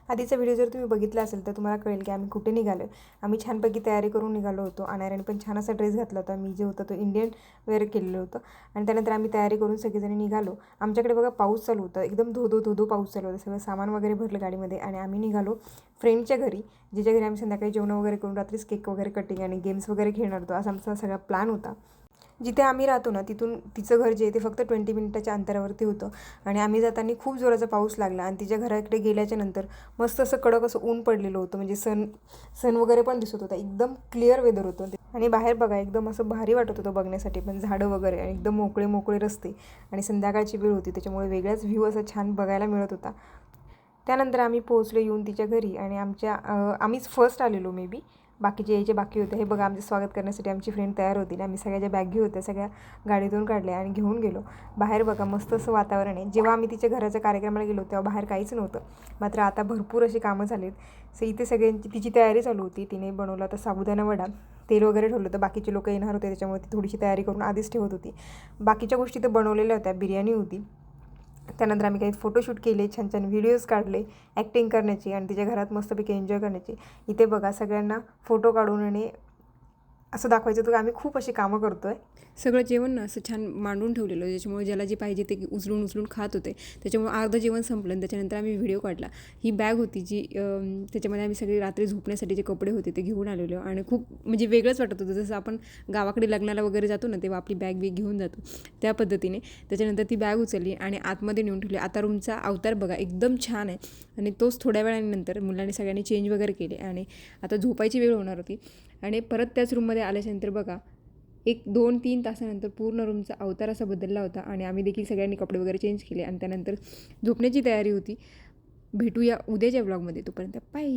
आधीचा व्हिडिओ जर तुम्ही बघितला असेल तर तुम्हाला कळेल की आम्ही कुठे निघालो. आम्ही छानपैकी तयारी करून निघालो होतो. अनायराने पण छान असा ड्रेस घातला होता. मी जे होतं तो इंडियन वेअर केलेलं होतं आणि त्यानंतर आम्ही तयारी करून सगळेजण निघालो. आमच्याकडे बघा पाऊस चालू होता, एकदम धो धो पाऊस चालू होता. सगळं सामान वगैरे भरलं गाडीमध्ये आणि आम्ही निघालो फ्रेंडच्या घरी, जिच्या घरी आम्ही संध्याकाळी जेवण वगैरे करून रात्रीच केक वगैरे कटिंग आणि गेम्स वगैरे खेळणार होतो. असा आमचा सगळा प्लॅन होता. जिथे आम्ही राहतो ना तिथून तिचं घर जे आहे ते फक्त 20 मिनिटाच्या अंतरावरती होतं आणि आम्ही जाताना खूप जोराचा पाऊस लागला आणि तिच्या घराकडे गेल्याच्या नंतर मस्त असं कडक असं ऊन पडलेलं होतं. म्हणजे सन वगैरे पण दिसत होता. एकदम क्लिअर वेदर होतं आणि बाहेर बघा एकदम असं भारी वाटत होतं बघण्यासाठी पण, झाडं वगैरे आणि एकदम मोकळे रस्ते आणि संध्याकाळची वेळ होती त्याच्यामुळे वेगळाच व्ह्यू असा छान बघायला मिळत होता. त्यानंतर आम्ही पोहोचलो येऊन तिच्या घरी आणि आम्हीच फर्स्ट आलेलो मे बी, बाकीचे यायचे बाकी होते. हे बघा आमचं स्वागत करण्यासाठी आमची फ्रेंड तयार होती. आम्ही सगळ्या ज्या बॅगी होत्या सगळ्या गाडीतून काढल्या आणि घेऊन गेलो. बाहेर बघा मस्त असं वातावरण आहे. जेव्हा आम्ही तिच्या घराच्या कार्यक्रमाला गेलो तेव्हा बाहेर काहीच नव्हतं, मात्र आता भरपूर अशी कामं झालीत. इथे सगळ्यांची तिची तयारी चालू होती. तिने बनवला होता साबुदाणा वडा, तेल वगैरे ठेवलं होतं. बाकीचे लोक येणार होते त्याच्यामुळे ती थोडीशी तयारी करून आधीच ठेवत होती. बाकीच्या गोष्टी तर बनवलेल्या होत्या, बिर्याणी होती. त्यानंतर आम्ही काही फोटोशूट केले, छान छान व्हिडिओज काढले ॲक्टिंग करण्याची आणि तिच्या घरात मस्तपैकी एन्जॉय करण्याची. इथे बघा सगळ्यांना फोटो काढून आणि असं दाखवायचं होतं की आम्ही खूप अशी कामं करतो आहे. सगळं जेवण ना असं छान मांडून ठेवलेलं, ज्याच्यामुळे ज्याला जे पाहिजे ते उचलून खात होते. त्याच्यामुळे अर्धं जेवण संपलं आणि त्याच्यानंतर आम्ही व्हिडिओ काढला. ही बॅग होती जी त्याच्यामध्ये आम्ही सगळे रात्री झोपण्यासाठी जे कपडे होते ते घेऊन आलेलो आणि खूप म्हणजे वेगळंच वाटत होतं. जसं आपण गावाकडे लग्नाला वगैरे जातो ना तेव्हा आपली बॅग घेऊन जातो त्या पद्धतीने. त्याच्यानंतर ती बॅग उचलली आणि आतमध्ये नेऊन ठेवली. आता रूमचा अवतार बघा एकदम छान आहे आणि तोच थोड्या वेळानंतर मुलांनी सगळ्यांनी चेंज वगैरे केले आणि आता झोपायची वेळ होणार होती आणि परत त्याच रूममध्ये आल्याच्यानंतर बघा 1-2-3 तासानंतर पूर्ण रूमचा अवतार असा बदलला होता आणि आम्ही देखील सगळ्यांनी कपडे वगैरे चेंज केले आणि त्यानंतर झोपण्याची तयारी होती. भेटूया उद्याच्या व्लॉगमध्ये, तोपर्यंत बाय.